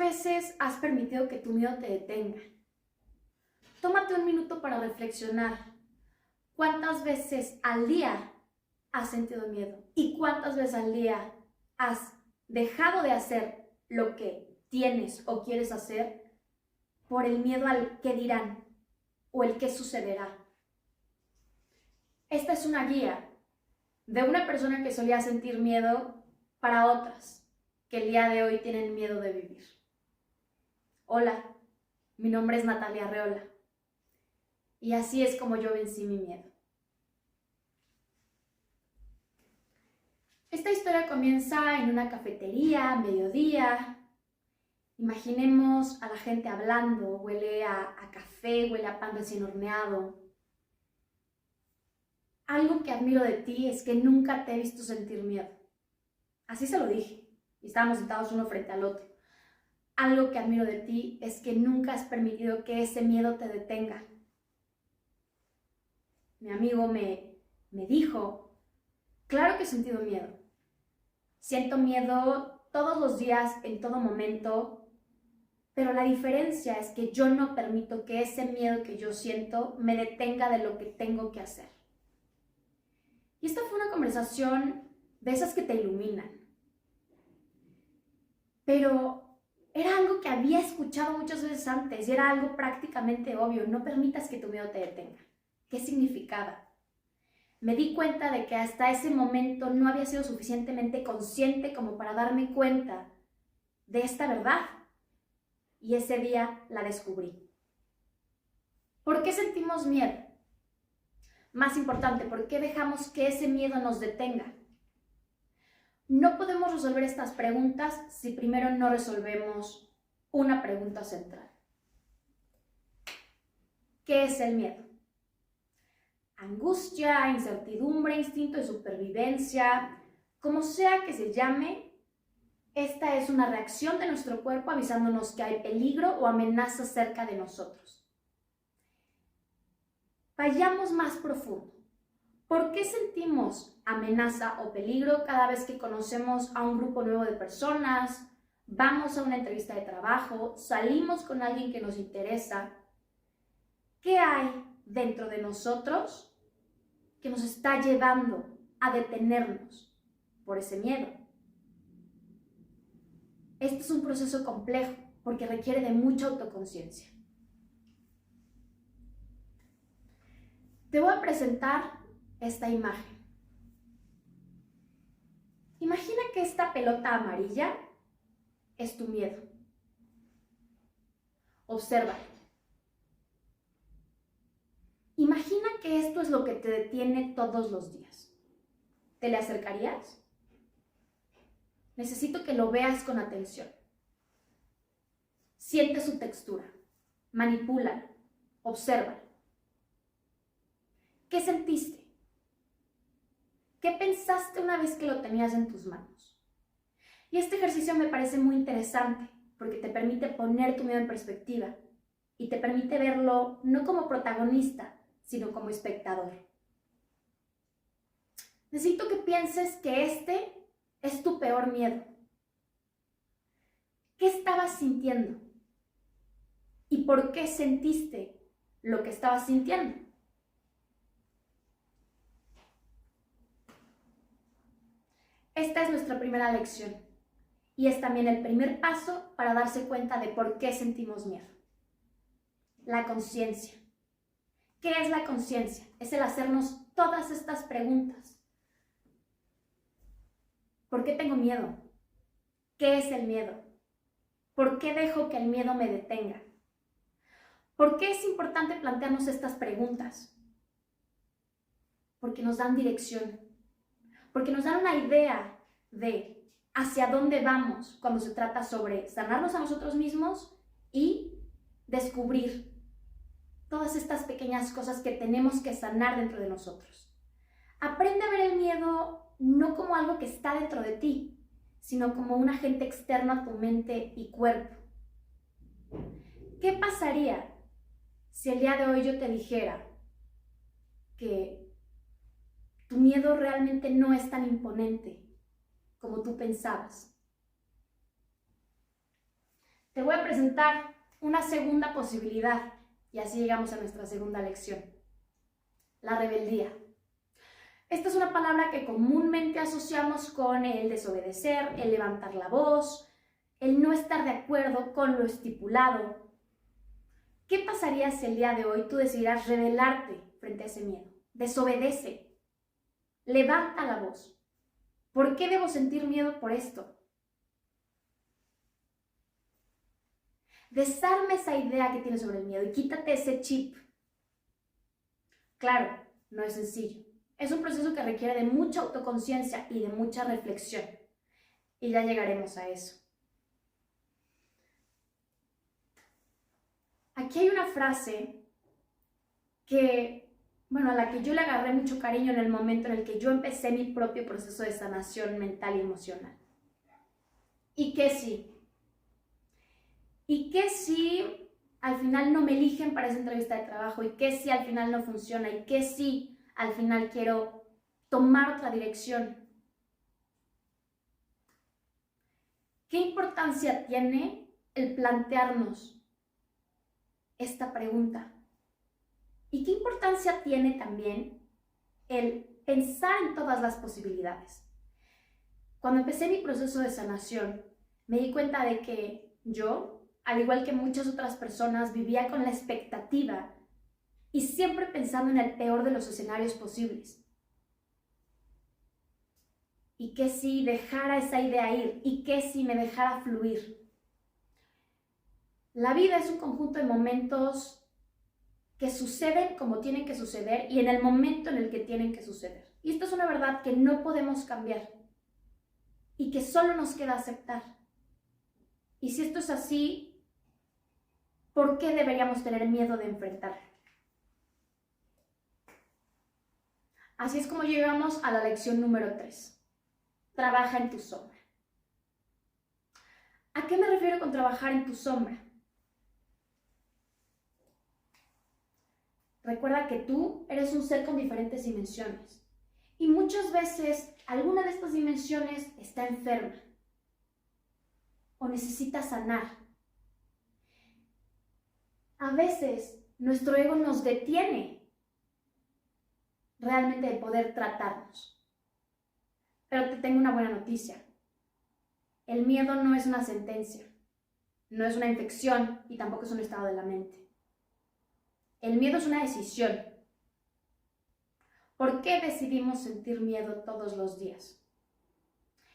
veces has permitido que tu miedo te detenga? Tómate un minuto para reflexionar. ¿Cuántas veces al día has sentido miedo? ¿Y cuántas veces al día has dejado de hacer lo que tienes o quieres hacer por el miedo al qué dirán o el qué sucederá? Esta es una guía de una persona que solía sentir miedo para otras que el día de hoy tienen miedo de vivir. Hola, mi nombre es Natalia Arreola y así es como yo vencí mi miedo. Esta historia comienza en una cafetería, a mediodía. Imaginemos a la gente hablando, huele a café, huele a pan recién horneado. Algo que admiro de ti es que nunca te he visto sentir miedo. Así se lo dije, y estábamos sentados uno frente al otro. Algo que admiro de ti es que nunca has permitido que ese miedo te detenga. Mi amigo me dijo, claro que he sentido miedo. Siento miedo todos los días, en todo momento, pero la diferencia es que yo no permito que ese miedo que yo siento me detenga de lo que tengo que hacer. Y esta fue una conversación de esas que te iluminan. Pero era algo que había escuchado muchas veces antes y era algo prácticamente obvio. No permitas que tu miedo te detenga. ¿Qué significaba? Me di cuenta de que hasta ese momento no había sido suficientemente consciente como para darme cuenta de esta verdad. Y ese día la descubrí. ¿Por qué sentimos miedo? Más importante, ¿por qué dejamos que ese miedo nos detenga? No podemos resolver estas preguntas si primero no resolvemos una pregunta central. ¿Qué es el miedo? Angustia, incertidumbre, instinto de supervivencia, como sea que se llame, esta es una reacción de nuestro cuerpo avisándonos que hay peligro o amenaza cerca de nosotros. Vayamos más profundo. ¿Por qué sentimos amenaza o peligro cada vez que conocemos a un grupo nuevo de personas, vamos a una entrevista de trabajo, salimos con alguien que nos interesa? ¿Qué hay dentro de nosotros que nos está llevando a detenernos por ese miedo? Este es un proceso complejo porque requiere de mucha autoconciencia. Te voy a presentar esta imagen. Imagina que esta pelota amarilla es tu miedo. Obsérvalo. Imagina que esto es lo que te detiene todos los días. ¿Te le acercarías? Necesito que lo veas con atención. Siente su textura. Manipúlalo. Obsérvalo. ¿Qué sentiste? ¿Qué pensaste una vez que lo tenías en tus manos? Y este ejercicio me parece muy interesante porque te permite poner tu miedo en perspectiva y te permite verlo no como protagonista, sino como espectador. Necesito que pienses que este es tu peor miedo. ¿Qué estabas sintiendo? ¿Y por qué sentiste lo que estabas sintiendo? Esta es nuestra primera lección y es también el primer paso para darse cuenta de por qué sentimos miedo. La conciencia. ¿Qué es la conciencia? Es el hacernos todas estas preguntas. ¿Por qué tengo miedo? ¿Qué es el miedo? ¿Por qué dejo que el miedo me detenga? ¿Por qué es importante plantearnos estas preguntas? Porque nos dan dirección. Porque nos dan una idea de hacia dónde vamos cuando se trata sobre sanarnos a nosotros mismos y descubrir todas estas pequeñas cosas que tenemos que sanar dentro de nosotros. Aprende a ver el miedo no como algo que está dentro de ti, sino como un agente externo a tu mente y cuerpo. ¿Qué pasaría si el día de hoy yo te dijera que tu miedo realmente no es tan imponente como tú pensabas? te voy a presentar una segunda posibilidad y así llegamos a nuestra segunda lección. La rebeldía. Esta es una palabra que comúnmente asociamos con el desobedecer, el levantar la voz, el no estar de acuerdo con lo estipulado. ¿Qué pasaría si el día de hoy tú decidieras rebelarte frente a ese miedo? Desobedece, levanta la voz. ¿Por qué debo sentir miedo por esto? Desarme esa idea que tienes sobre el miedo y quítate ese chip. Claro, no es sencillo. Es un proceso que requiere de mucha autoconciencia y de mucha reflexión. Y ya llegaremos a eso. Aquí hay una frase que, a la que yo le agarré mucho cariño en el momento en el que yo empecé mi propio proceso de sanación mental y emocional. ¿Y qué sí? ¿Y qué si al final no me eligen para esa entrevista de trabajo? ¿Y qué si al final no funciona? ¿Y qué si al final quiero tomar otra dirección? ¿Qué importancia tiene el plantearnos esta pregunta? ¿Y qué importancia tiene también el pensar en todas las posibilidades? Cuando empecé mi proceso de sanación, me di cuenta de que yo, al igual que muchas otras personas, vivía con la expectativa y siempre pensando en el peor de los escenarios posibles. ¿Y qué si dejara esa idea ir? ¿Y qué si me dejara fluir? La vida es un conjunto de momentos que suceden como tienen que suceder y en el momento en el que tienen que suceder. Y esto es una verdad que no podemos cambiar y que solo nos queda aceptar. Y si esto es así, ¿por qué deberíamos tener miedo de enfrentarlo? Así es como llegamos a la lección número 3. Trabaja en tu sombra. ¿A qué me refiero con trabajar en tu sombra? Recuerda que tú eres un ser con diferentes dimensiones y muchas veces alguna de estas dimensiones está enferma o necesita sanar. A veces nuestro ego nos detiene realmente de poder tratarnos. Pero te tengo una buena noticia. El miedo no es una sentencia, no es una infección y tampoco es un estado de la mente. El miedo es una decisión. ¿Por qué decidimos sentir miedo todos los días?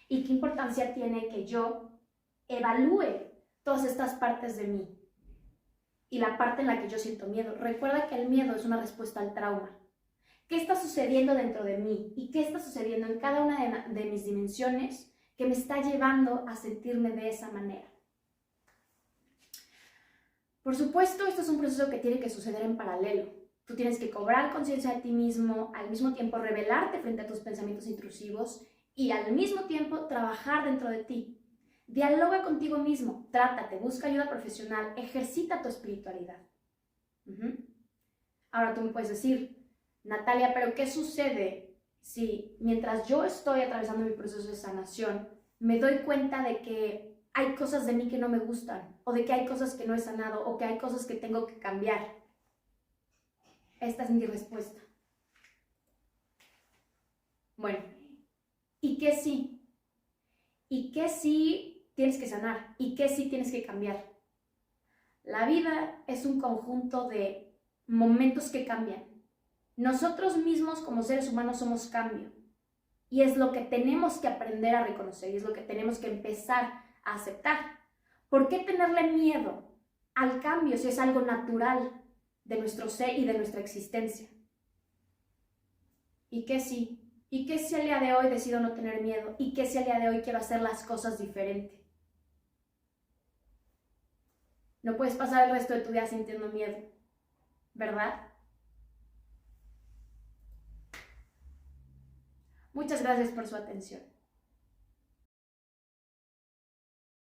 ¿Y qué importancia tiene que yo evalúe todas estas partes de mí? Y la parte en la que yo siento miedo. Recuerda que el miedo es una respuesta al trauma. ¿Qué está sucediendo dentro de mí? ¿Y qué está sucediendo en cada una de mis dimensiones que me está llevando a sentirme de esa manera? Por supuesto, esto es un proceso que tiene que suceder en paralelo. Tú tienes que cobrar conciencia de ti mismo, al mismo tiempo rebelarte frente a tus pensamientos intrusivos y al mismo tiempo trabajar dentro de ti. Dialoga contigo mismo, trátate, busca ayuda profesional, ejercita tu espiritualidad. Ahora tú me puedes decir, Natalia, ¿pero qué sucede si mientras yo estoy atravesando mi proceso de sanación, me doy cuenta de que hay cosas de mí que no me gustan, o de que hay cosas que no he sanado, o que hay cosas que tengo que cambiar? Esta es mi respuesta. Bueno, ¿y qué sí? ¿Y qué sí tienes que sanar? ¿Y qué sí tienes que cambiar? La vida es un conjunto de momentos que cambian. Nosotros mismos como seres humanos somos cambio. Y es lo que tenemos que aprender a reconocer, y es lo que tenemos que empezar a aceptar. ¿Por qué tenerle miedo al cambio si es algo natural de nuestro ser y de nuestra existencia? ¿Y qué sí? ¿Y qué si el día de hoy decido no tener miedo? ¿Y qué si el día de hoy quiero hacer las cosas diferente? No puedes pasar el resto de tu vida sintiendo miedo, ¿verdad? Muchas gracias por su atención.